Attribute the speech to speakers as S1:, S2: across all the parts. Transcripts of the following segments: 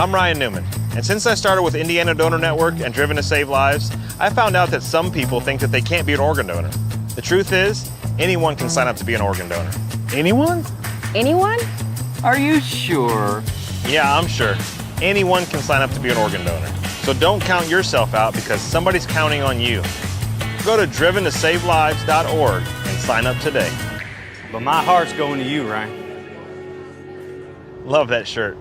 S1: I'm Ryan Newman, and since I started with Indiana Donor Network and Driven to Save Lives, I found out that some people think that they can't be an organ donor. The truth is, anyone can sign up to be an organ donor.
S2: Anyone?
S3: Anyone?
S4: Are you sure?
S1: Yeah, I'm sure. Anyone can sign up to be an organ donor. So don't count yourself out because somebody's counting on you. Go to driventosavelives.org and sign up today.
S2: But my heart's going to you, Ryan.
S1: Love that shirt.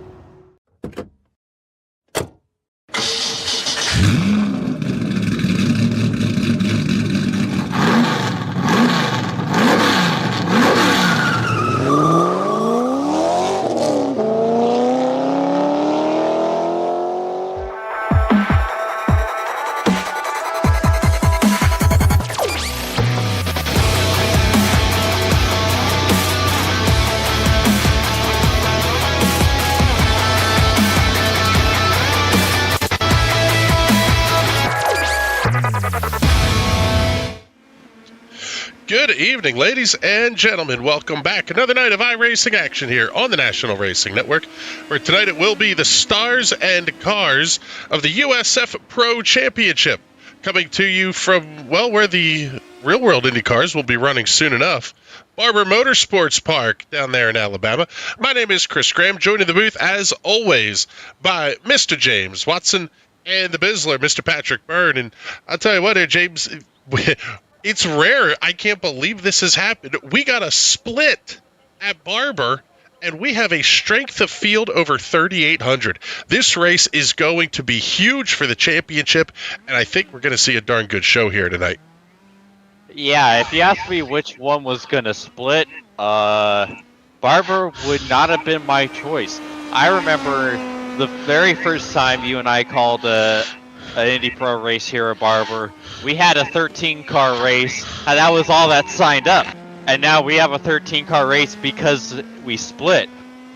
S5: Good evening, ladies and gentlemen. Welcome back. Another night of iRacing action here on the National Racing Network, where tonight it will be the stars and cars of the USFPRO Championship, coming to you from, well, where the real-world Indy cars will be running soon enough. Barber Motorsports Park down there in Alabama. My name is Chris Graham, joined in the booth, as always, by Mr. James Watson and the Bizzler, Mr. Patrick Byrne. And I'll tell you what here, James, it's rare. I can't believe this has happened. We got a split at Barber, and we have a strength of field over 3,800. This race is going to be huge for the championship, and I think we're going to see a darn good show here tonight.
S4: Yeah, if you asked me which one was going to split, Barber would not have been my choice. I remember the very first time you and I called an Indy Pro race here at Barber. We had a 13-car race, and that was all that signed up. And now we have a 13-car race because we split.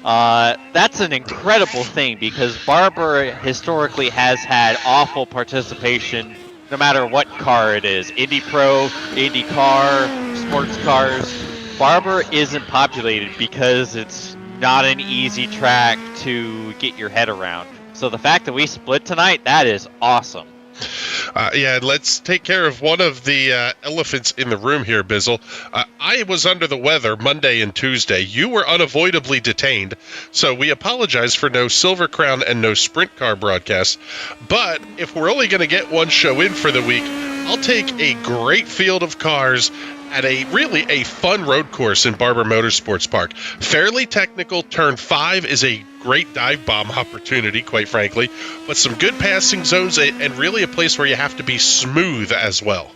S4: That's an incredible thing because Barber historically has had awful participation no matter what car it is. Indy Pro, Indy Car, sports cars. Barber isn't populated because it's not an easy track to get your head around. So the fact that we split tonight, that is awesome.
S5: Yeah, let's take care of one of the elephants in the room here, Bizzle. I was under the weather Monday and Tuesday. You were unavoidably detained, so we apologize for no Silver Crown and no Sprint Car broadcasts. But if we're only going to get one show in for the week, I'll take a great field of cars at a fun road course in Barber Motorsports Park. Fairly technical. Turn 5 is a great dive bomb opportunity, quite frankly, but some good passing zones and really a place where you have to be smooth as well.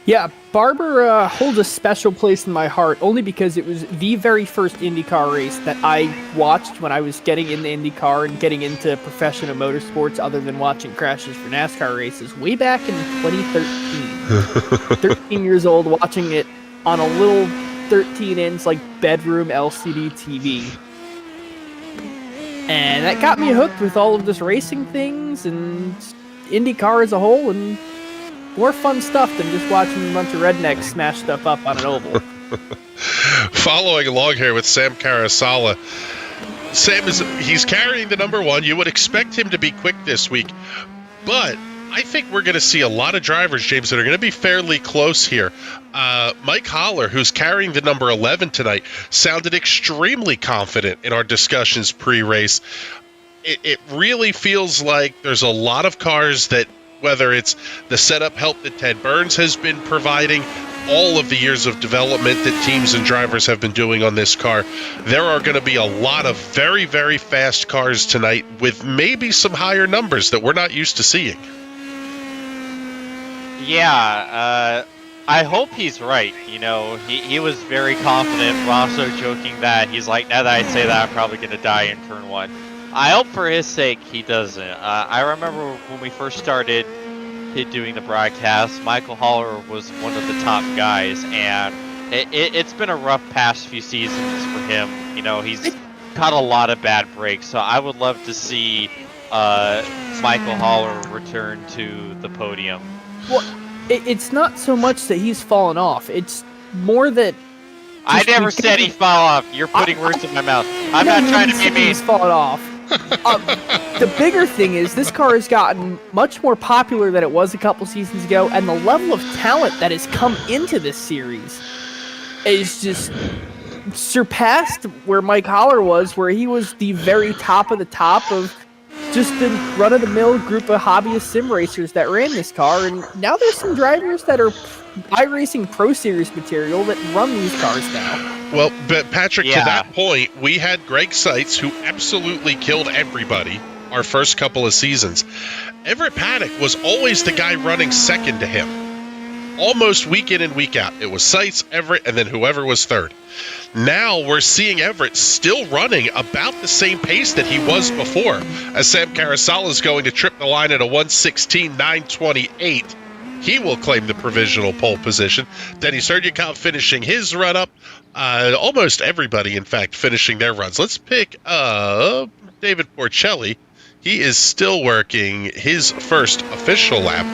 S6: Yeah, Barber holds a special place in my heart only because it was the very first IndyCar race that I watched when I was getting into IndyCar and getting into professional motorsports other than watching crashes for NASCAR races way back in 2013. 13 years old, watching it on a little 13-inch bedroom LCD TV. And that got me hooked with all of this racing things and IndyCar as a whole, and more fun stuff than just watching a bunch of rednecks smash stuff up on an oval.
S5: Following along here with Sam Carasala. Sam he's carrying the number 1. You would expect him to be quick this week, but I think we're going to see a lot of drivers, James, that are going to be fairly close here. Mike Holler, who's carrying the number 11 tonight, sounded extremely confident in our discussions pre-race. It really feels like there's a lot of cars that, whether it's the setup help that Ted Burns has been providing, all of the years of development that teams and drivers have been doing on this car, there are going to be a lot of very, very fast cars tonight with maybe some higher numbers that we're not used to seeing.
S4: Yeah, I hope he's right. You know, he was very confident, also joking that he's like, now that I say that, I'm probably going to die in turn 1. I hope for his sake he doesn't. I remember when we first started doing the broadcast, Michael Holler was one of the top guys, and it's been a rough past few seasons for him. You know, he's caught a lot of bad breaks, so I would love to see Michael Holler return to the podium.
S6: Well, it's not so much that he's fallen off. It's more that...
S4: I never said he fell off. You're putting words in my mouth. I'm not trying to be mean.
S6: He's fallen off. The bigger thing is this car has gotten much more popular than it was a couple seasons ago, and the level of talent that has come into this series is just surpassed where Mike Holler was, where he was the very top of the top of just the run-of-the-mill group of hobbyist sim racers that ran this car, and now there's some drivers that are iRacing Pro Series material that run these cars now.
S5: Well, but Patrick, to that point, we had Greg Seitz, who absolutely killed everybody our first couple of seasons. Everett Paddock was always the guy running second to him. Almost week in and week out. It was Seitz, Everett, and then whoever was third. Now we're seeing Everett still running about the same pace that he was before, as Sam Carasala is going to trip the line at a 1:16.928. He will claim the provisional pole position. Denny Serdyakov finishing his run-up. Almost everybody, in fact, finishing their runs. Let's pick up David Porcelli. He is still working his first official lap.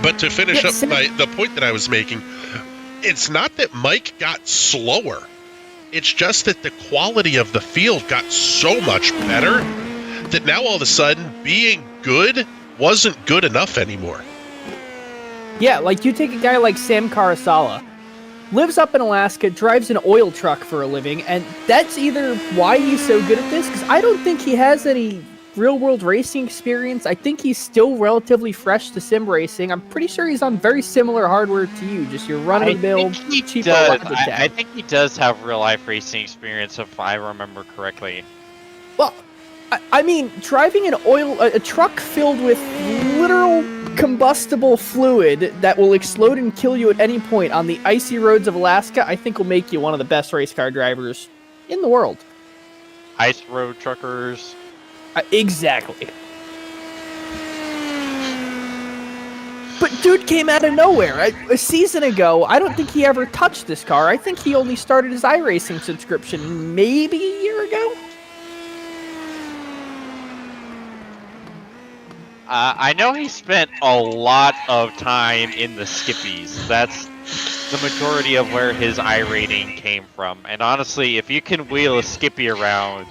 S5: But to finish up the point that I was making, it's not that Mike got slower. It's just that the quality of the field got so much better that now all of a sudden being good wasn't good enough anymore.
S6: Yeah, like you take a guy like Sam Carasala, lives up in Alaska, drives an oil truck for a living, and that's either why he's so good at this, because I don't think he has any real-world racing experience. I think he's still relatively fresh to sim racing. I'm pretty sure he's on very similar hardware to you, just your run-of-the-mill, cheap
S4: I think he does have real-life racing experience, if I remember correctly.
S6: Well, I mean, driving a truck filled with literal combustible fluid that will explode and kill you at any point on the icy roads of Alaska, I think will make you one of the best race car drivers in the world.
S4: Ice road truckers.
S6: Exactly. But dude came out of nowhere. A season ago, I don't think he ever touched this car. I think he only started his iRacing subscription maybe a year ago.
S4: I know he spent a lot of time in the skippies. That's the majority of where his iRating came from. And honestly, if you can wheel a skippy around,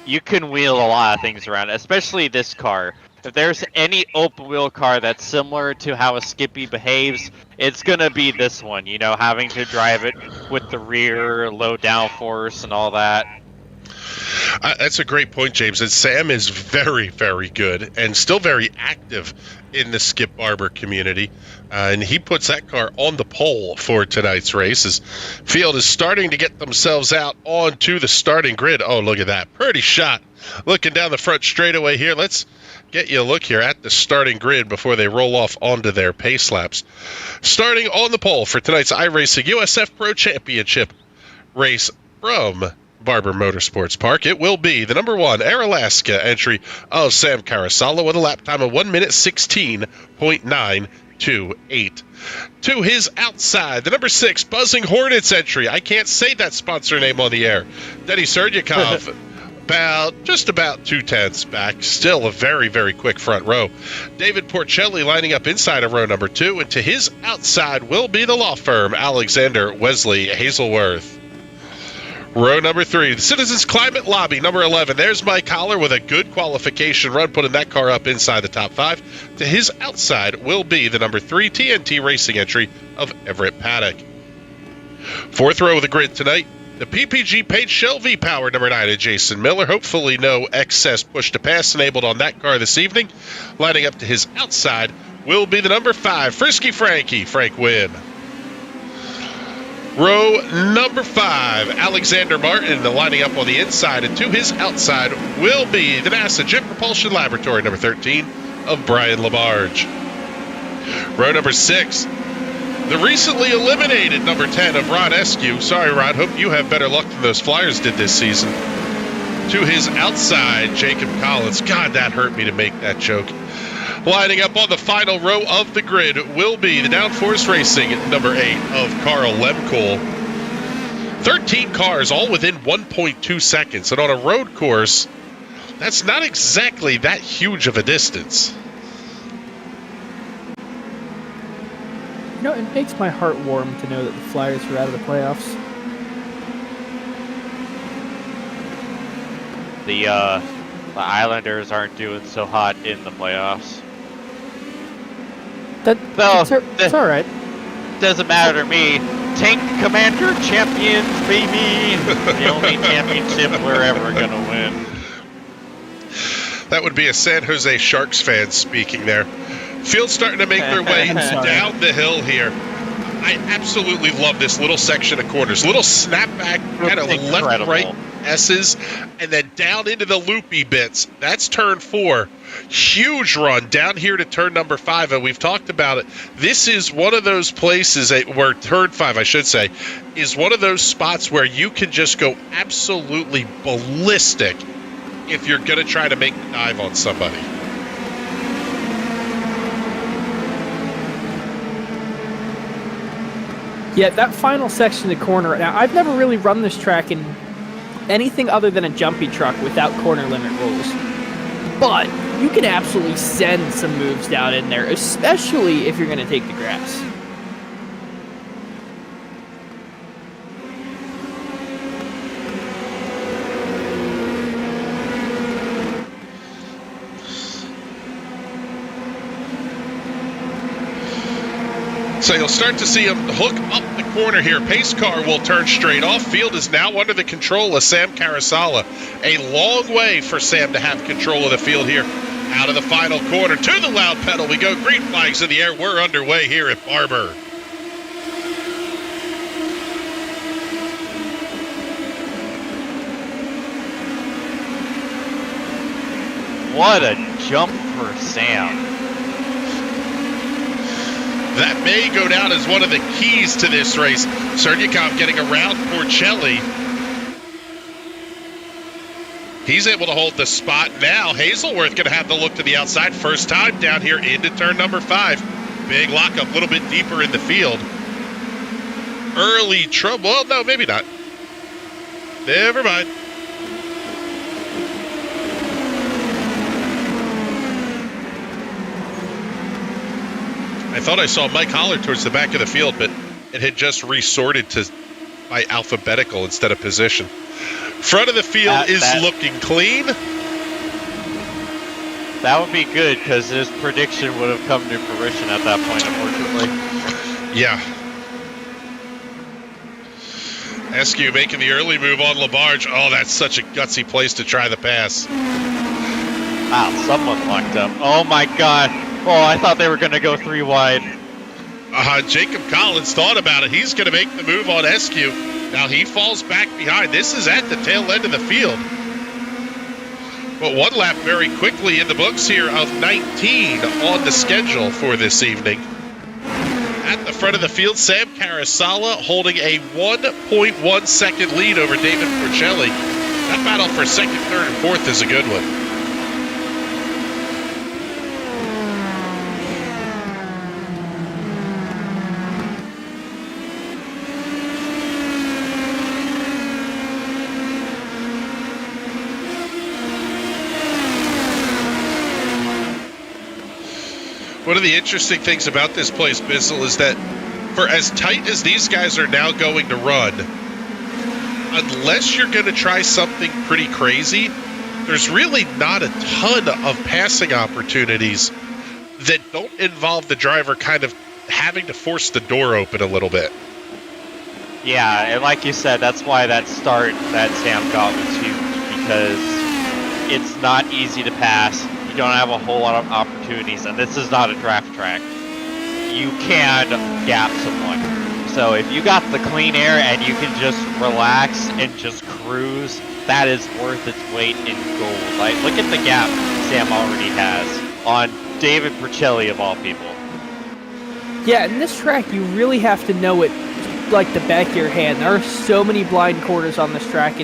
S4: you can wheel a lot of things around, especially this car. If there's any open wheel car that's similar to how a skippy behaves, it's gonna be this one, you know, having to drive it with the rear, low downforce and all that.
S5: That's a great point, James. And Sam is very, very good and still very active in the Skip Barber community. And he puts that car on the pole for tonight's race. His field is starting to get themselves out onto the starting grid. Oh, look at that. Pretty shot. Looking down the front straightaway here. Let's get you a look here at the starting grid before they roll off onto their pace laps. Starting on the pole for tonight's iRacing USFPRO Championship race from Barber Motorsports Park, it will be the number 1 Air Alaska entry of Sam Carasala with a lap time of 1:16.928. To his outside, the number 6 Buzzing Hornets entry. I can't say that sponsor name on the air. Denny Serdyakov, just about 2/10 back. Still a very, very quick front row. David Porcelli lining up inside of row number 2, and to his outside will be the law firm Alexander Wesley Hazelworth. Row number 3, the Citizens Climate Lobby, number 11. There's Mike Holler with a good qualification run, putting that car up inside the top 5. To his outside will be the number 3 TNT Racing entry of Everett Paddock. 4th row of the grid tonight, the PPG Paint Shell V-Power, number 9 at Jason Miller. Hopefully no excess push to pass enabled on that car this evening. Lining up to his outside will be the number 5 Frisky Frankie, Frank Wynn. Row number 5, Alexander Martin lining up on the inside, and to his outside will be the NASA Jet Propulsion Laboratory, number 13 of Brian LaBarge. Row number 6, the recently eliminated number 10 of Ron Eskew. Sorry, Ron, hope you have better luck than those Flyers did this season. To his outside, Jacob Collins. God, that hurt me to make that joke. Lining up on the final row of the grid will be the Downforce Racing number 8 of Carl Lemkohl. 13 cars all within 1.2 seconds. And on a road course, that's not exactly that huge of a distance.
S6: You know, it makes my heart warm to know that the Flyers are out of the playoffs.
S4: the Islanders aren't doing so hot in the playoffs.
S6: It's all right.
S4: Doesn't matter to me. Tank Commander champions, baby. The only championship we're ever gonna win.
S5: That would be a San Jose Sharks fan speaking there. Field's starting to make their way down the hill here. I absolutely love this little section of corners. Little snapback, kind of left-right S's, and then down into the loopy bits. That's turn 4. Huge run down here to turn number 5, and we've talked about it. This is one of those places where turn 5, I should say, is one of those spots where you can just go absolutely ballistic if you're going to try to make the dive on somebody.
S6: Yeah, that final section of the corner. Now, I've never really run this track in anything other than a jumpy truck without corner limit rules. But you can absolutely send some moves down in there, especially if you're going to take the grass.
S5: So you'll start to see him hook up the corner here. Pace car will turn straight off. Field is now under the control of Sam Carasala. A long way for Sam to have control of the field here. Out of the final corner to the loud pedal we go. Green flags in the air. We're underway here at Barber.
S4: What a jump for Sam.
S5: That may go down as one of the keys to this race. Serdyakov getting around Porcelli. He's able to hold the spot now. Hazelworth going to have to look to the outside. First time down here into turn number 5. Big lockup, a little bit deeper in the field. Early trouble. Well, no, maybe not. Never mind. I thought I saw Mike Holler towards the back of the field, but it had just resorted to by alphabetical instead of position. Front of the field is looking clean.
S4: That would be good because his prediction would have come to fruition at that point, unfortunately.
S5: Yeah. Eskew making the early move on LaBarge. Oh, that's such a gutsy place to try the pass.
S4: Wow, someone locked up. Oh my god. Oh, I thought they were going to go 3 wide.
S5: Jacob Collins thought about it. He's going to make the move on Eskew. Now he falls back behind. This is at the tail end of the field. But one lap very quickly in the books here of 19 on the schedule for this evening. At the front of the field, Sam Carasala holding a 1.1 second lead over David Porcelli. That battle for second, third, and fourth is a good one. One of the interesting things about this place, Bissell, is that for as tight as these guys are now going to run, unless you're going to try something pretty crazy, there's really not a ton of passing opportunities that don't involve the driver kind of having to force the door open a little bit.
S4: Yeah, and like you said, that's why that start that Sam got was huge, because it's not easy to pass. You don't have a whole lot of opportunities, and this is not a draft track. You can gap someone. So if you got the clean air and you can just relax and just cruise, that is worth its weight in gold. Like, look at the gap Sam already has on David Porcelli of all people.
S6: Yeah, in this track, you really have to know it like the back of your hand. There are so many blind corners on this track.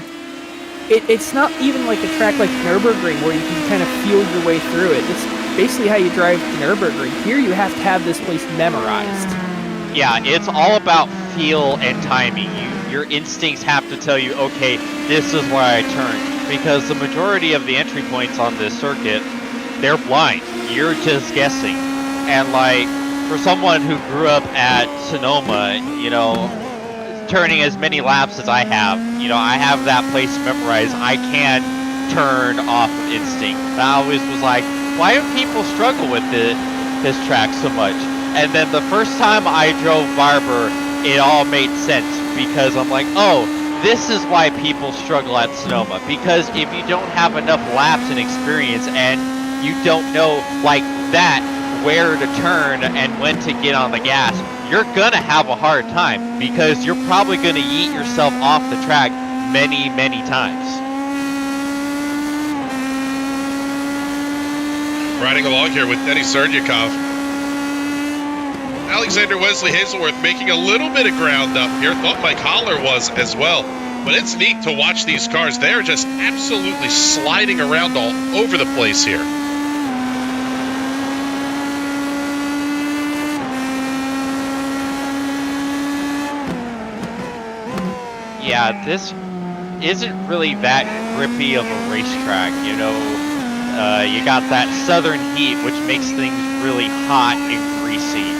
S6: It's not even like a track like Nürburgring where you can kind of feel your way through it. It's basically how you drive to Nürburgring. Here you have to have this place memorized.
S4: Yeah, it's all about feel and timing. Your instincts have to tell you, okay, this is where I turn. Because the majority of the entry points on this circuit, they're blind. You're just guessing. And like, for someone who grew up at Sonoma, you know, turning as many laps as I have that place memorized. I can turn off of instinct. I always was like, why do people struggle with this track so much? And then the first time I drove Barber, it all made sense because I'm like, oh, this is why people struggle at Sonoma. Because if you don't have enough laps and experience and you don't know like that where to turn and when to get on the gas, you're gonna have a hard time because you're probably gonna yeet yourself off the track many, many times.
S5: Riding along here with Denny Serdyakov. Alexander Wesley Hazelworth making a little bit of ground up here. Thought Mike Holler was as well. But it's neat to watch these cars. They're just absolutely sliding around all over the place here.
S4: Yeah, this isn't really that grippy of a racetrack, you know. You got that southern heat, which makes things really hot and greasy.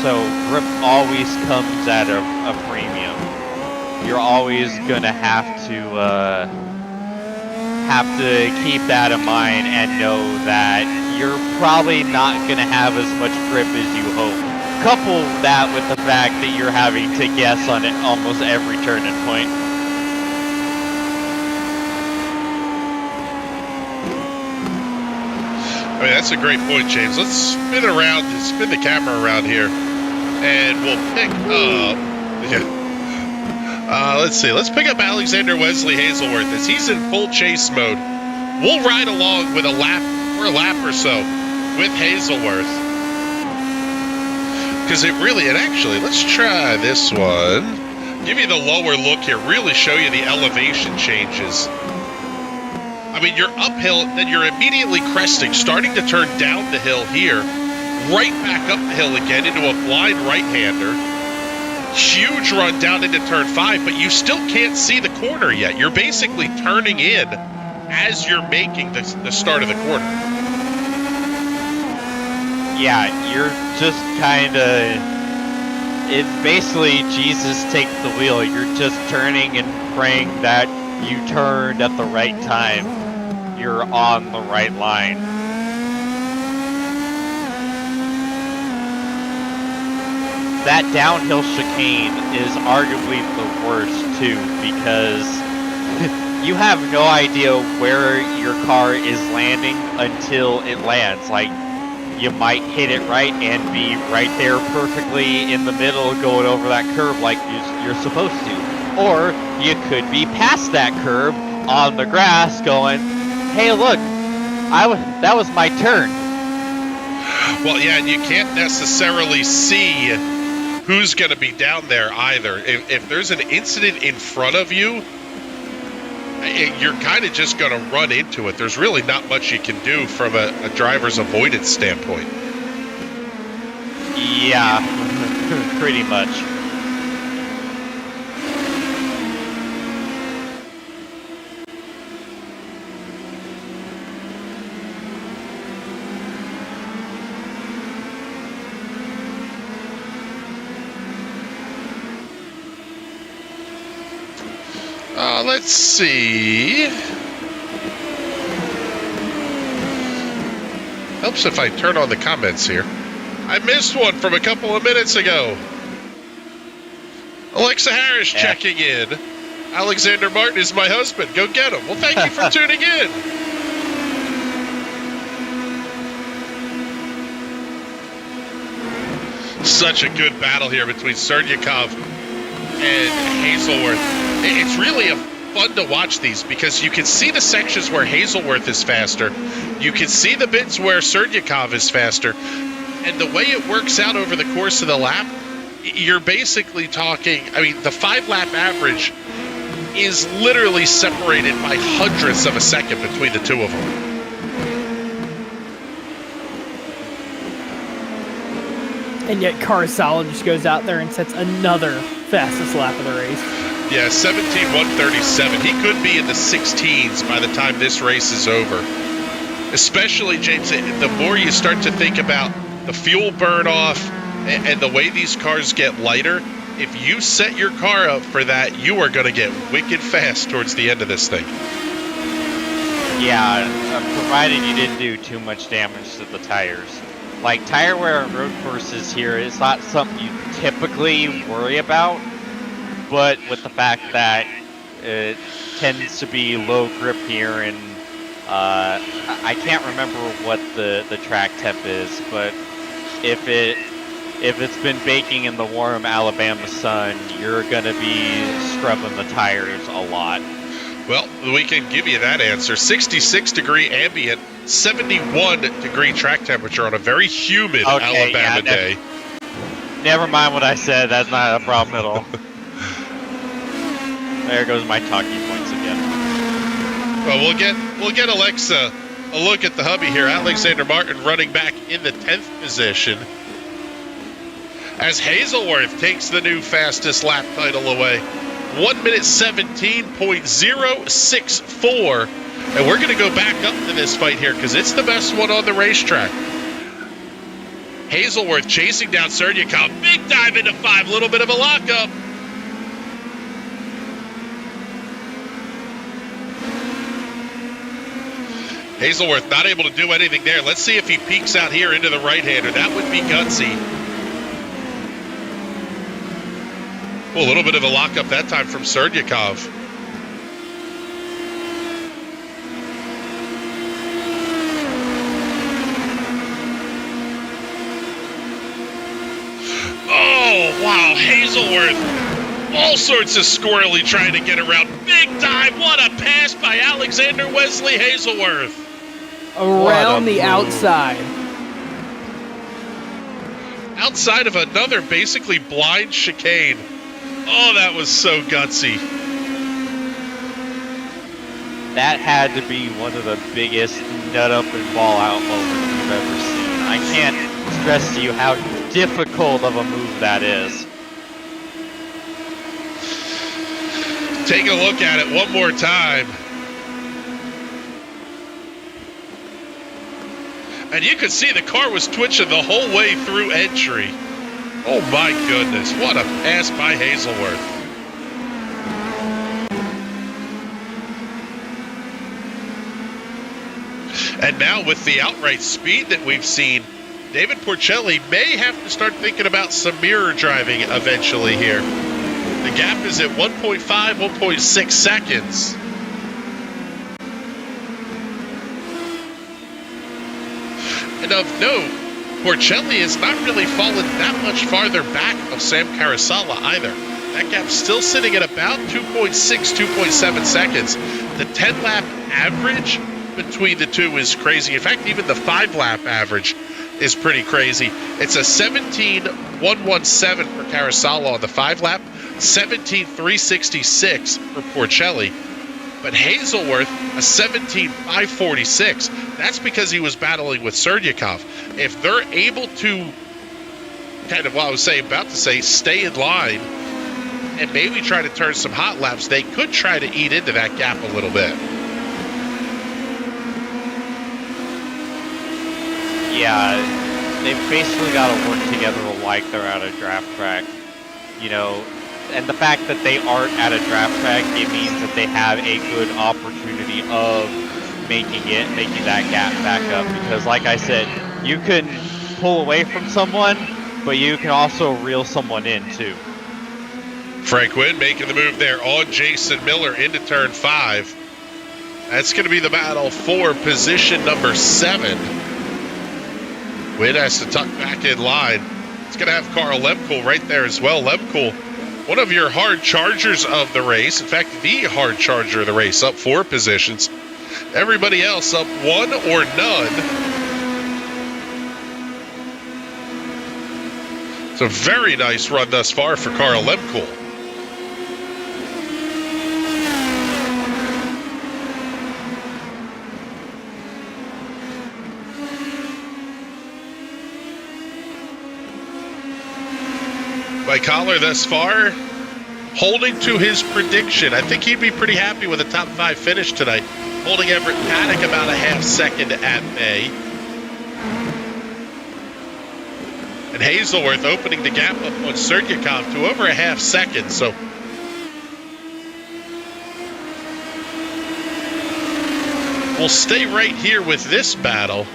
S4: So grip always comes at a premium. You're always gonna have to keep that in mind and know that you're probably not gonna have as much grip as you hope. Couple that with the fact that you're having to guess on it almost every turning point.
S5: I mean, that's a great point, James. Let's spin the camera around here, and we'll pick up. Let's see. Let's pick up Alexander Wesley Hazelworth as he's in full chase mode. We'll ride along with a lap or so with Hazelworth, because actually, let's try this one. Give you the lower look here. Really show you the elevation changes. I mean, you're uphill, then you're immediately cresting, starting to turn down the hill here, right back up the hill again into a blind right-hander. Huge run down into turn 5, but you still can't see the corner yet. You're basically turning in as you're making the start of the corner.
S4: Yeah, you're just kind of... It's basically Jesus take the wheel. You're just turning and praying that you turned at the right time. You're on the right line. That downhill chicane is arguably the worst too, because you have no idea where your car is landing until it lands. Like, you might hit it right and be right there perfectly in the middle going over that curve like you're supposed to. Or you could be past that curve on the grass going, hey, look, that was my turn.
S5: Well, yeah, and you can't necessarily see who's going to be down there either. If there's an incident in front of you, you're kind of just going to run into it. There's really not much you can do from a driver's avoidance standpoint.
S4: Yeah, pretty much.
S5: Let's see. Helps if I turn on the comments here. I missed one from a couple of minutes ago. Alexa Harris checking in. Alexander Martin is my husband. Go get him. Well, thank you for tuning in. Such a good battle here between Serdyakov and Hazelworth. It's really fun to watch these because you can see the sections where Hazelworth is faster. You can see the bits where Serdyakov is faster. And the way it works out over the course of the lap, you're basically talking, I mean, the 5-lap average is literally separated by hundredths of a second between the two of them.
S6: And yet Carzalo just goes out there and sets another fastest lap of the race.
S5: Yeah, 17:137. He could be in the 16s by the time this race is over. Especially, James, the more you start to think about the fuel burn off and the way these cars get lighter, if you set your car up for that, you are going to get wicked fast towards the end of this thing.
S4: Yeah, provided you didn't do too much damage to the tires. Like, tire wear on road courses here is not something you typically worry about, but with the fact that it tends to be low grip here, and I can't remember what the track temp is, but if it's been baking in the warm Alabama sun, you're gonna be scrubbing the tires a lot.
S5: Well, we can give you that answer. 66 degree ambient, 71 degree track temperature on a very humid Alabama day.
S4: Never mind what I said. That's not a problem at all. There goes my talking points again.
S5: Well, we'll get Alexa a look at the hubby here. Alexander Martin running back in the 10th position as Hazelworth takes the new fastest lap title away. 1 minute 17.064. And we're going to go back up to this fight here because it's the best one on the racetrack. Hazelworth chasing down Serdyakov. Big dive into 5. Little bit of a lockup. Hazelworth not able to do anything there. Let's see if he peeks out here into the right-hander. That would be gutsy. Well, a little bit of a lockup that time from Serdyakov. Oh, wow, Hazelworth. All sorts of squirrely trying to get around. Big dive. What a pass by Alexander Wesley Hazelworth.
S6: Around the outside.
S5: Outside of another basically blind chicane. Oh, that was so gutsy.
S4: That had to be one of the biggest nut up and ball out moments you've ever seen. I can't stress to you how difficult of a move that is.
S5: Take a look at it one more time. And you could see the car was twitching the whole way through entry. Oh my goodness, what a pass by Hazelworth. And now with the outright speed that we've seen, David Porcelli may have to start thinking about some mirror driving eventually here. The gap is at 1.5, 1.6 seconds. And of note, Porcelli has not really fallen that much farther back of Sam Carasala either. That gap's still sitting at about 2.6, 2.7 seconds. The 10-lap average between the two is crazy. In fact, even the 5-lap average is pretty crazy. It's a 17.117 for Carasala on the 5-lap, 17.366 for Porcelli. But Hazelworth, a 17.546. That's because he was battling with Serdyakov. If they're able to kind of, well, I was about to say, stay in line and maybe try to turn some hot laps, they could try to eat into that gap a little bit.
S4: Yeah, they've basically got to work together like they're at a draft track, you know. And the fact that they aren't at a draft track, it means that they have a good opportunity of making that gap back up. Because like I said, you can pull away from someone, but you can also reel someone in too.
S5: Frank Wynn making the move there on Jason Miller into turn 5. That's going to be the battle for position number 7. Wynn has to tuck back in line. It's going to have Carl Lemkuhl right there as well. Lemkuhl, one of your hard chargers of the race. In fact, the hard charger of the race, up 4 positions. Everybody else up 1 or none. It's a very nice run thus far for Carl Lemkuhl. By Collar thus far, holding to his prediction. I think he'd be pretty happy with a top 5 finish tonight. Holding Everett Paddock about a half second at bay. And Hazelworth opening the gap up on Serdyakov to over a half second. So We'll stay right here with this battle.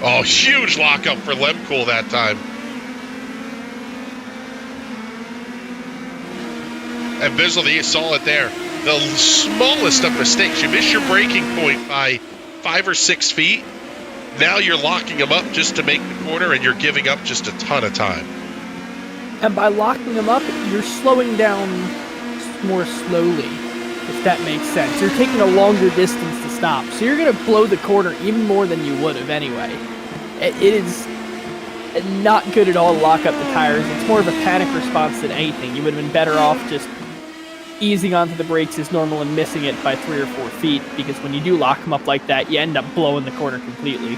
S5: Oh, huge lockup for Lemcool that time. And Bizzle, you saw it there. The smallest of mistakes. You miss your braking point by 5 or 6 feet. Now you're locking them up just to make the corner, and you're giving up just a ton of time.
S6: And by locking them up, you're slowing down more slowly, if that makes sense. You're taking a longer distance to stop, so you're going to blow the corner even more than you would have anyway. It is not good at all to lock up the tires. It's more of a panic response than anything. You would have been better off just easing onto the brakes as normal and missing it by 3 or 4 feet, because when you do lock them up like that, you end up blowing the corner completely.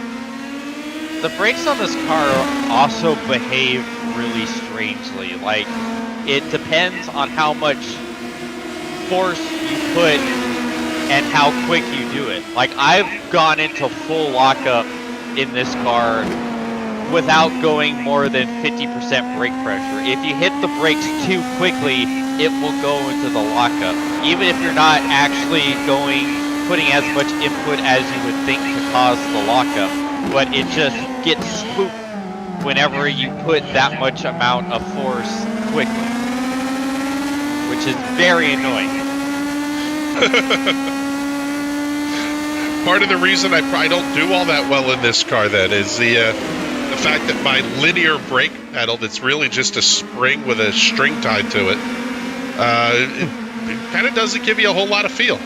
S4: The brakes on this car also behave really strangely. Like, it depends on how much force you put and how quick you do it. Like, I've gone into full lockup in this car without going more than 50% brake pressure. If you hit the brakes too quickly, it will go into the lockup. Even if you're not actually putting as much input as you would think to cause the lockup, but it just gets spooked whenever you put that much amount of force quickly, which is very annoying.
S5: Part of the reason I don't do all that well in this car then is the fact that my linear brake pedal, that's really just a spring with a string tied to it, it kind of doesn't give you a whole lot of feel.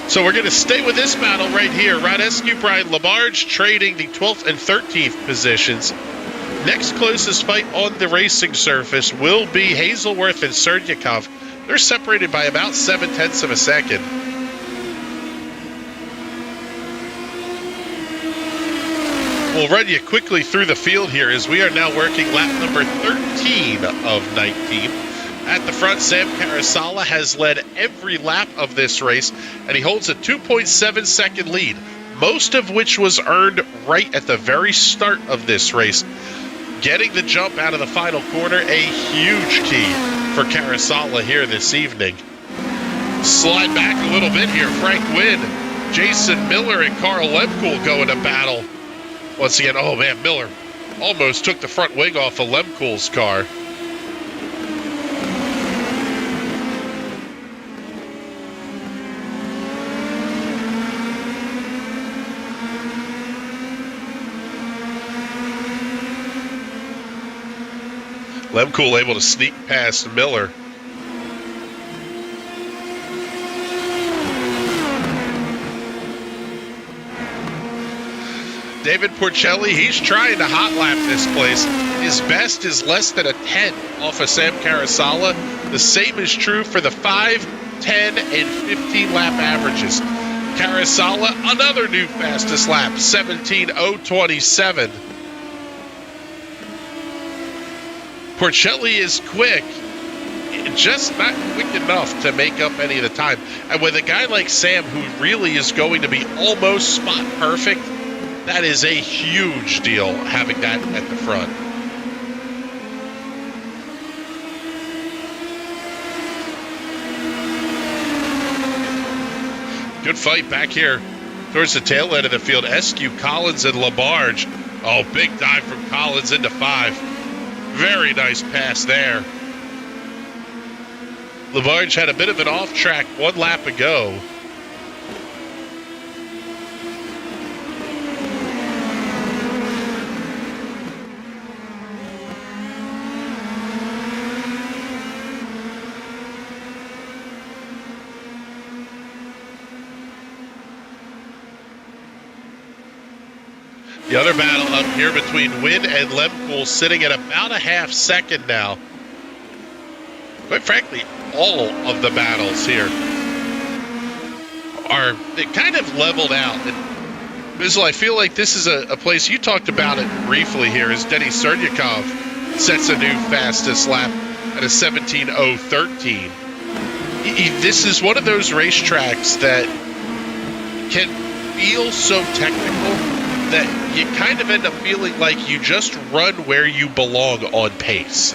S5: So we're going to stay with this battle right here. Radescu, Brian Lamarge trading the 12th and 13th positions. Next closest fight on the racing surface will be Hazelworth and Serdyakov. They're separated by about 0.7 of a second. We'll run you quickly through the field here as we are now working lap number 13 of 19. At the front, Sam Carasala has led every lap of this race, and he holds a 2.7 second lead, most of which was earned right at the very start of this race. Getting the jump out of the final corner, a huge key for Carasala here this evening. Slide back a little bit here. Frank Wynn, Jason Miller, and Carl Lemcool go into battle. Once again, oh man, Miller almost took the front wing off of Lemcool's car. Lemcool able to sneak past Miller. David Porcelli, he's trying to hot lap this place. His best is less than a 10 off of Sam Carasala. The same is true for the 5, 10, and 15 lap averages. Carasala, another new fastest lap, 17:027. Porcelli is quick, just not quick enough to make up any of the time. And with a guy like Sam, who really is going to be almost spot perfect, that is a huge deal, having that at the front. Good fight back here towards the tail end of the field. Eskew, Collins, and Labarge. Oh, big dive from Collins into 5. Very nice pass there. Labarge had a bit of an off track 1 lap ago. The other battle up here between Wynn and Lemcool sitting at about a half second now. Quite frankly, all of the battles here are kind of leveled out. And Bizzle, I feel like this is a place, you talked about it briefly here, as Denny Serdyakov sets a new fastest lap at a 17:013. This is one of those racetracks that can feel so technical that you kind of end up feeling like you just run where you belong on pace.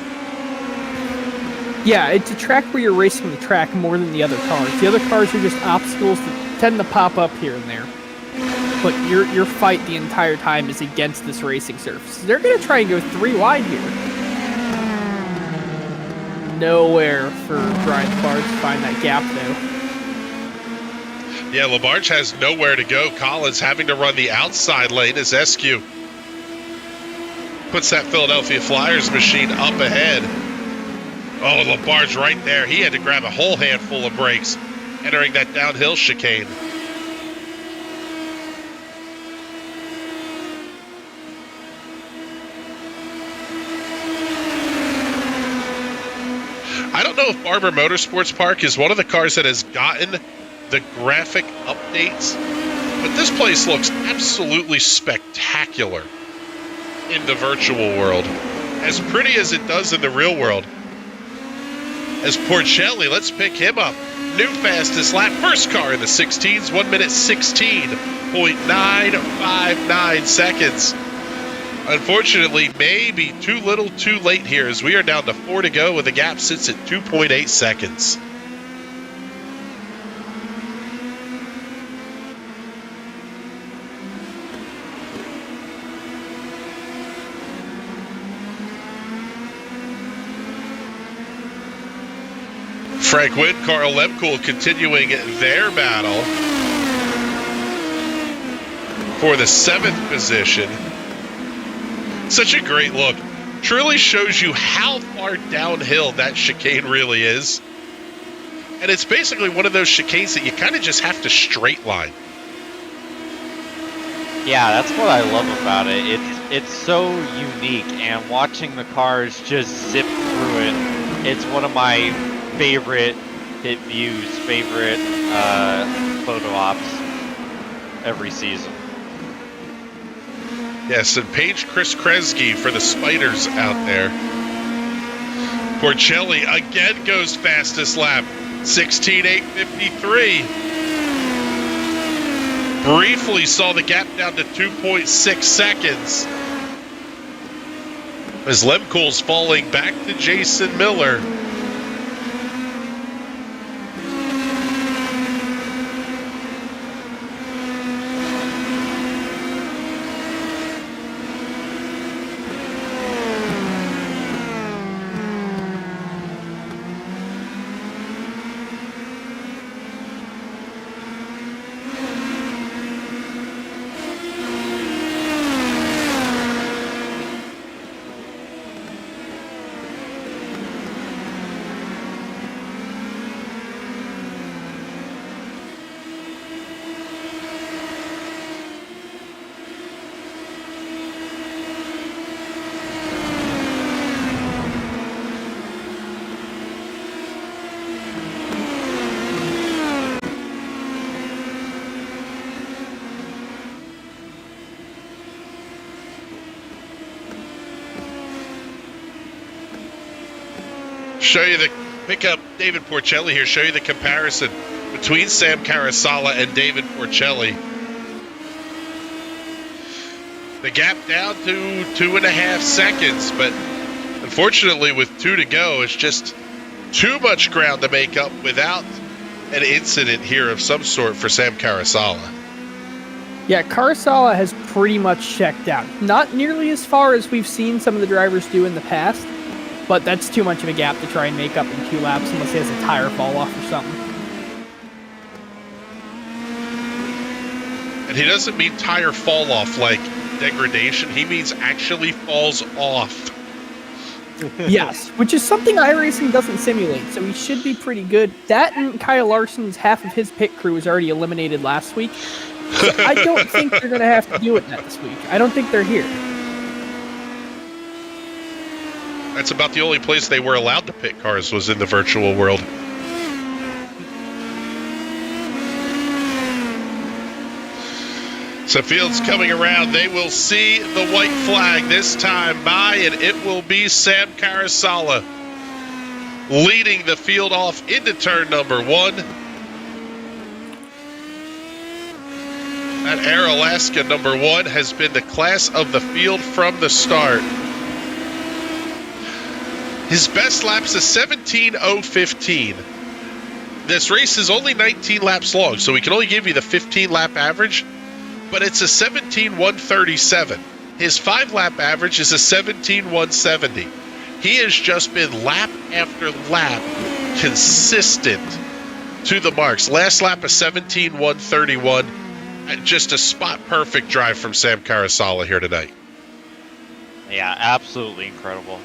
S6: Yeah, it's a track where you're racing the track more than the other cars. The other cars are just obstacles that tend to pop up here and there. But your fight the entire time is against this racing surface. They're going to try and go 3 wide here. Nowhere for Brian Labarge to find that gap, though.
S5: Yeah, Labarge has nowhere to go. Collins having to run the outside lane as SQ puts that Philadelphia Flyers machine up ahead. Oh, Labarge right there. He had to grab a whole handful of brakes entering that downhill chicane. I don't know if Barber Motorsports Park is one of the cars that has gotten the graphic updates, but this place looks absolutely spectacular in the virtual world. As pretty as it does in the real world. As Porcelli, let's pick him up. New fastest lap, first car in the 16s, 1 minute 16.959 seconds. Unfortunately, maybe too little too late here as we are down to 4 to go and the gap sits at 2.8 seconds. Frank Witt, Carl Lemkool continuing their battle for the 7th position. Such a great look. Truly shows you how far downhill that chicane really is. And it's basically one of those chicanes that you kind of just have to straight line.
S4: Yeah, that's what I love about it. It's so unique, and watching the cars just zip through it, it's one of my favorite hit views, favorite photo ops every season.
S5: Yes, and Paige Chris Kresge for the Spiders out there. Porcelli again goes fastest lap, 16.853. Briefly saw the gap down to 2.6 seconds. As Lemkool's falling back to Jason Miller. Show you the pick up David Porcelli here. Show you the comparison between Sam Carasala and David Porcelli. The gap down to 2.5 seconds, but unfortunately with 2 to go, it's just too much ground to make up without an incident here of some sort for Sam Carasala.
S6: Yeah, Carasala has pretty much checked out. Not nearly as far as we've seen some of the drivers do in the past, but that's too much of a gap to try and make up in 2 laps unless he has a tire fall off or something.
S5: And he doesn't mean tire fall off like degradation. He means actually falls off.
S6: Yes, which is something iRacing doesn't simulate, so he should be pretty good. That and Kyle Larson's half of his pit crew was already eliminated last week. So I don't think they're going to have to do it this week. I don't think they're here.
S5: That's about the only place they were allowed to pit cars was in the virtual world. So Fields coming around. They will see the white flag this time by, and it will be Sam Carasala leading the field off into turn number 1. That Air Alaska number 1 has been the class of the field from the start. His best lap's a 17:015. This race is only 19 laps long, so we can only give you the 15-lap average, but it's a 17:137. His 5-lap average is a 17:170. He has just been lap after lap consistent to the marks. Last lap a 17:131. Just a spot-perfect drive from Sam Carasala here tonight.
S4: Yeah, absolutely incredible.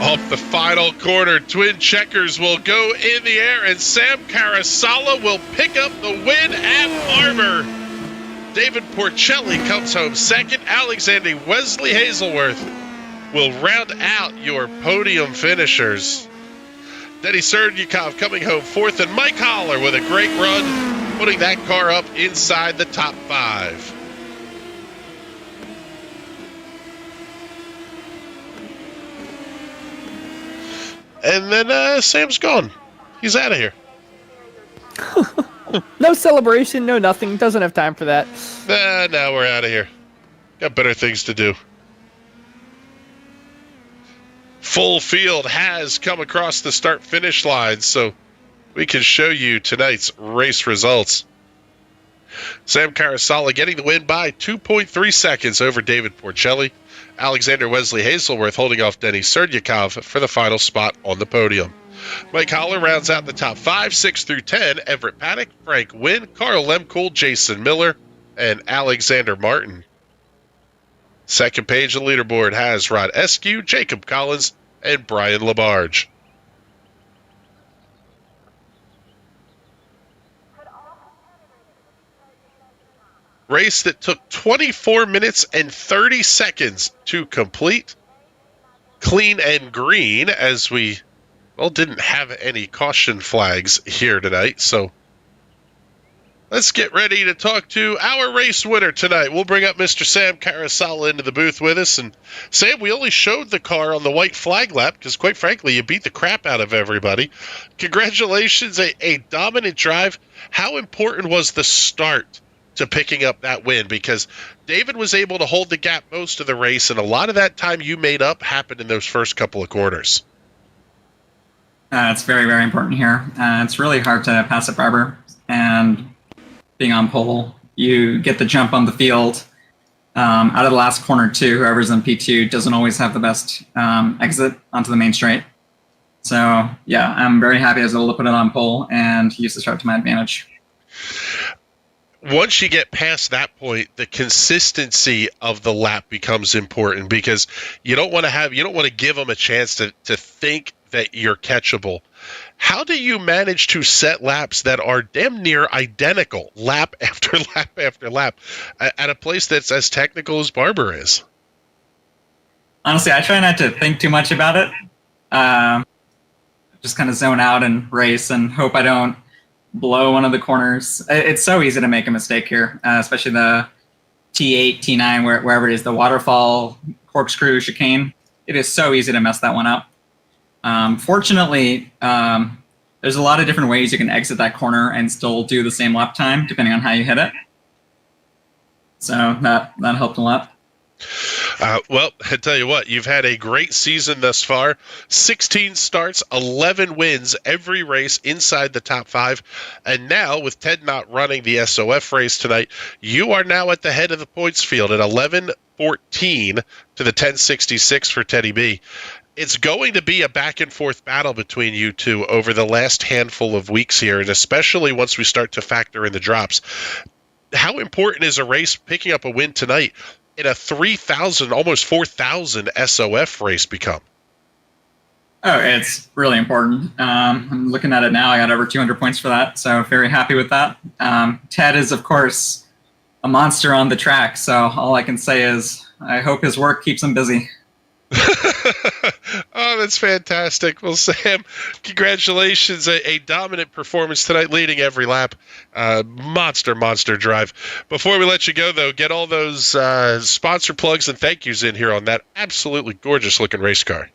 S5: Off the final corner, twin checkers will go in the air, and Sam Carasala will pick up the win at Barber. David Porcelli comes home second. Alexander Wesley Hazelworth will round out your podium finishers. Denny Serdyukov coming home fourth, and Mike Holler with a great run, putting that car up inside the top 5. And then Sam's gone. He's out of here.
S6: No celebration, no nothing. Doesn't have time for that.
S5: Now we're out of here. Got better things to do. Full field has come across the start-finish line, so we can show you tonight's race results. Sam Carasala getting the win by 2.3 seconds over David Porcelli. Alexander Wesley Hazelworth holding off Denny Serdyukov for the final spot on the podium. Mike Holler rounds out the top 5, 6 through 10. Everett Paddock, Frank Wynn, Carl Lemkool, Jason Miller, and Alexander Martin. Second page of the leaderboard has Rod Eskew, Jacob Collins, and Brian Labarge. Race that took 24 minutes and 30 seconds to complete. Clean and green, as we, didn't have any caution flags here tonight. So let's get ready to talk to our race winner tonight. We'll bring up Mr. Sam Carasala into the booth with us. And Sam, we only showed the car on the white flag lap because, quite frankly, you beat the crap out of everybody. Congratulations, a dominant drive. How important was the start to picking up that win? Because David was able to hold the gap most of the race, and a lot of that time you made up happened in those first couple of corners.
S3: It's very, very important here. It's really hard to pass at Barber, and being on pole, you get the jump on the field. Out of the last corner too, whoever's in P2 doesn't always have the best exit onto the main straight. So yeah, I'm very happy I was able to put it on pole and use the start to my advantage.
S5: Once you get past that point, the consistency of the lap becomes important because you don't want to give them a chance to think that you're catchable. How do you manage to set laps that are damn near identical lap after lap after lap at a place that's as technical as Barber is?
S3: Honestly, I try not to think too much about it. Just kind of zone out and race and hope I don't blow one of the corners. It's so easy to make a mistake here, especially the T8, T9, wherever it is, the waterfall, corkscrew, chicane. It is so easy to mess that one up. Fortunately, there's a lot of different ways you can exit that corner and still do the same lap time, depending on how you hit it. So that helped a lot.
S5: Well, I tell you what, you've had a great season thus far. 16 starts, 11 wins, every race inside the top 5. And now, with Ted not running the SOF race tonight, you are now at the head of the points field at 11-14 to the 1066 for Teddy B. It's going to be a back-and-forth battle between you two over the last handful of weeks here, and especially once we start to factor in the drops. How important is a race picking up a win tonight in a 3,000, almost 4,000 SOF race become?
S3: Oh, it's really important. I'm looking at it now. I got over 200 points for that, so very happy with that. Ted is, of course, a monster on the track, so all I can say is I hope his work keeps him busy.
S5: that's fantastic. Well, Sam, congratulations. A dominant performance tonight, leading every lap. Monster drive. Before we let you go, though, get all those sponsor plugs and thank yous in here on that absolutely gorgeous-looking race car.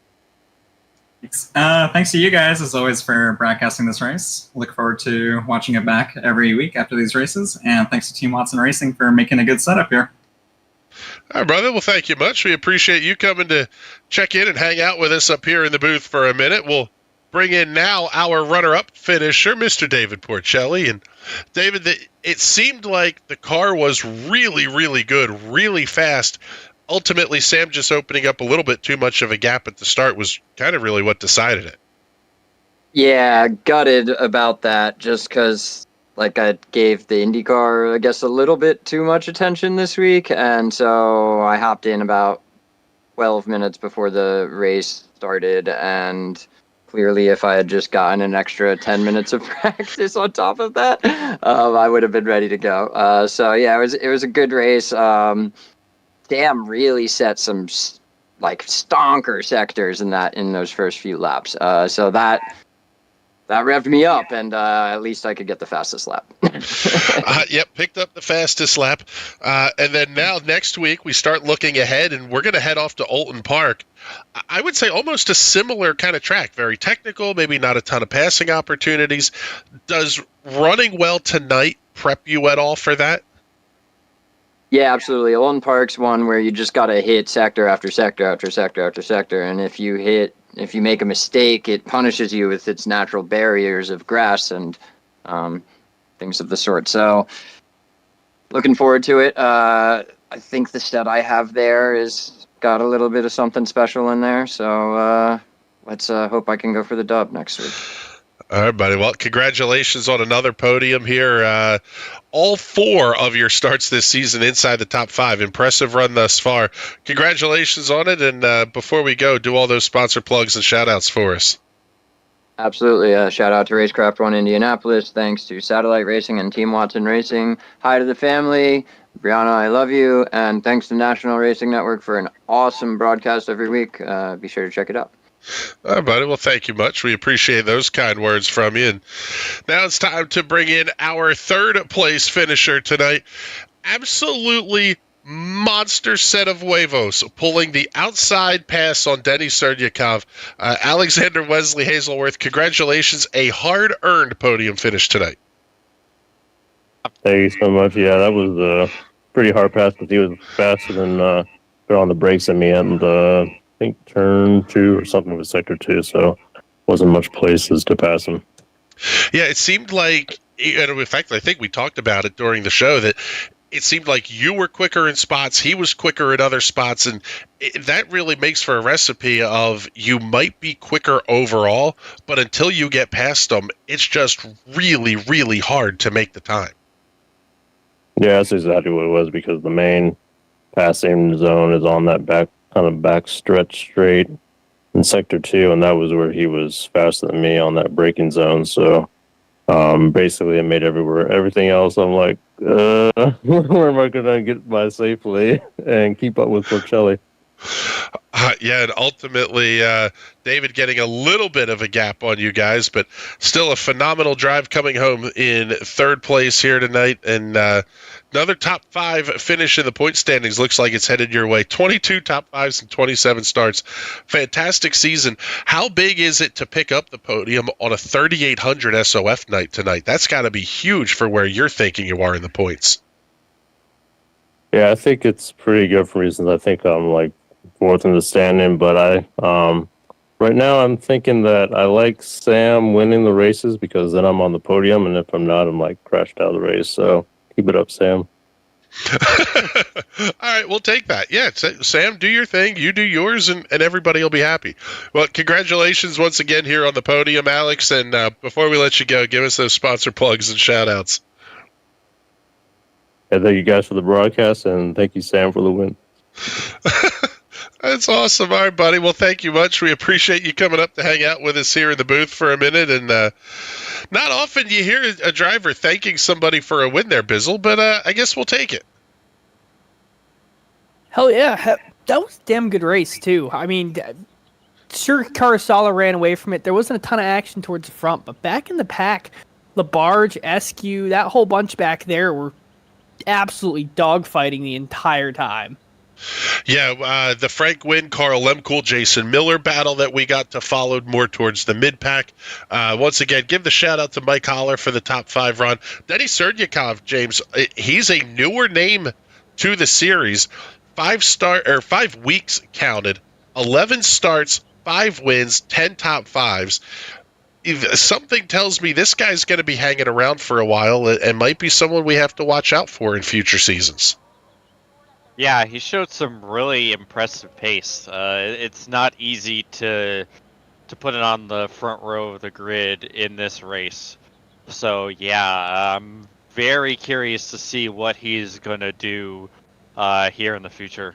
S3: Thanks to you guys, as always, for broadcasting this race. Look forward to watching it back every week after these races. And thanks to Team Watson Racing for making a good setup here.
S5: All right, brother. Well, thank you much. We appreciate you coming to check in and hang out with us up here in the booth for a minute. We'll bring in now our runner-up finisher, Mr. David Porcelli. And David, it seemed like the car was really, really good, really fast. Ultimately, Sam just opening up a little bit too much of a gap at the start was kind of really what decided it.
S7: Yeah, gutted about that just because, like, I gave the IndyCar, I guess, a little bit too much attention this week, and so I hopped in about 12 minutes before the race started, and clearly if I had just gotten an extra 10 minutes of practice on top of that, I would have been ready to go. So, yeah, it was a good race. Sam really set some like stonker sectors in those first few laps. So that revved me up, and at least I could get the fastest lap.
S5: Yep, picked up the fastest lap. And then now next week we start looking ahead, and we're going to head off to Olton Park. I would say almost a similar kind of track, very technical, maybe not a ton of passing opportunities. Does running well tonight prep you at all for that?
S7: Yeah, absolutely. Olden Park's one where you just got to hit sector after sector after sector after sector, and if you make a mistake, it punishes you with its natural barriers of grass and things of the sort. So, looking forward to it. I think the stud I have there is got a little bit of something special in there. So let's hope I can go for the dub next week.
S5: All right, buddy. Well, congratulations on another podium here. All 4 of your starts this season inside the top 5. Impressive run thus far. Congratulations on it. And before we go, do all those sponsor plugs and shout-outs for us.
S7: Absolutely. Shout out to Racecraft One Indianapolis. Thanks to Satellite Racing and Team Watson Racing. Hi to the family. Brianna, I love you. And thanks to National Racing Network for an awesome broadcast every week. Be sure to check it out.
S5: All right, buddy. Well, thank you much. We appreciate those kind words from you. And now it's time to bring in our third place finisher tonight. Absolutely monster set of huevos, pulling the outside pass on Denny Serdyakov. Alexander Wesley Hazelworth, congratulations. A hard-earned podium finish tonight.
S8: Thank you so much. Yeah, that was a pretty hard pass, but he was faster than throwing the brakes at me, and I think turn 2 or something with sector 2, so wasn't much places to pass him.
S5: Yeah, it seemed like, and in fact, I think we talked about it during the show, that it seemed like you were quicker in spots, he was quicker at other spots, and that really makes for a recipe of you might be quicker overall, but until you get past them, it's just really, really hard to make the time.
S8: Yeah, that's exactly what it was, because the main passing zone is on that back stretch straight in sector 2, and that was where he was faster than me on that braking zone. So basically, I made everything else. I'm like, where am I going to get by safely and keep up with Porcelli?
S5: Yeah, and ultimately, David getting a little bit of a gap on you guys, but still a phenomenal drive coming home in third place here tonight. And another top 5 finish in the point standings looks like it's headed your way. 22 top 5s and 27 starts. Fantastic season. How big is it to pick up the podium on a 3,800 SOF night tonight? That's got to be huge for where you're thinking you are in the points.
S8: Yeah, I think it's pretty good for reasons. I think I'm like 4th in the standing, but right now I'm thinking that I like Sam winning the races because then I'm on the podium, and if I'm not, I'm like crashed out of the race. So keep it up, Sam.
S5: All right, we'll take that. Yeah, Sam, do your thing, you do yours, and everybody will be happy. Well, congratulations once again here on the podium, Alex. And before we let you go, give us those sponsor plugs and shout-outs.
S8: Yeah, thank you guys for the broadcast, and thank you, Sam, for the win.
S5: That's awesome. All right, buddy. Well, thank you much. We appreciate you coming up to hang out with us here in the booth for a minute. And not often you hear a driver thanking somebody for a win there, Bizzle, but I guess we'll take it.
S6: Hell yeah. That was a damn good race, too. I mean, sure Carousala ran away from it. There wasn't a ton of action towards the front, but back in the pack, Labarge, SQ, that whole bunch back there were absolutely dogfighting the entire time.
S5: Yeah, the Frank Wynn, Carl Lemkool, Jason Miller battle that we got to follow more towards the mid-pack. Once again, give the shout-out to Mike Holler for the top 5 run. Denny Serdyakov, James, he's a newer name to the series. 5 weeks counted, 11 starts, 5 wins, 10 top 5s. If something tells me this guy's going to be hanging around for a while and might be someone we have to watch out for in future seasons.
S4: Yeah, he showed some really impressive pace. It's not easy to put it on the front row of the grid in this race. So yeah, I'm very curious to see what he's going to do here in the future.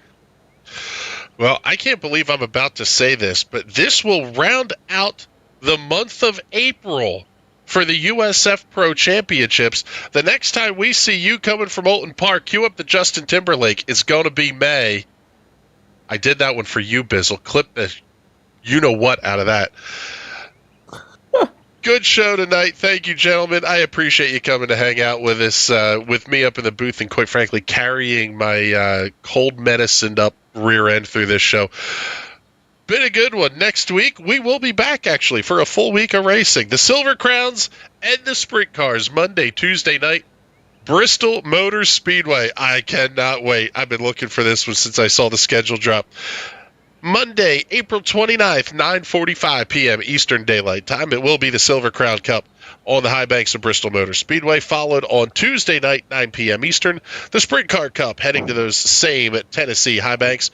S5: Well, I can't believe I'm about to say this, but this will round out the month of April for the USFPRO Championships. The next time we see you coming from Alton Park, cue up the Justin Timberlake, is going to be May. I did that one for you, Bizzle. Clip the you-know-what out of that. Good show tonight. Thank you, gentlemen. I appreciate you coming to hang out with us, with me up in the booth, and quite frankly, carrying my cold medicine up rear end through this show. Been a good one. Next week, we will be back, actually, for a full week of racing. The Silver Crowns and the Sprint Cars, Monday, Tuesday night, Bristol Motor Speedway. I cannot wait. I've been looking for this one since I saw the schedule drop. Monday, April 29th, 9:45 p.m. Eastern Daylight Time. It will be the Silver Crown Cup on the high banks of Bristol Motor Speedway, followed on Tuesday night, 9 p.m. Eastern, the Sprint Car Cup heading to those same Tennessee high banks.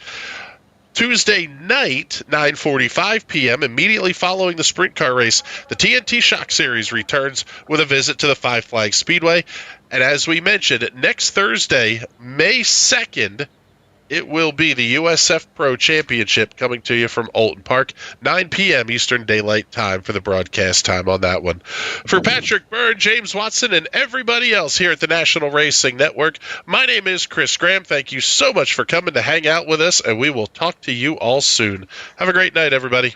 S5: Tuesday night, 9:45 p.m., immediately following the sprint car race, the TNT Shock Series returns with a visit to the Five Flags Speedway. And as we mentioned, next Thursday, May 2nd, it will be the USFPRO Championship coming to you from Alton Park, 9 p.m. Eastern Daylight Time for the broadcast time on that one. For Patrick Byrne, James Watson, and everybody else here at the National Racing Network, my name is Chris Graham. Thank you so much for coming to hang out with us, and we will talk to you all soon. Have a great night, everybody.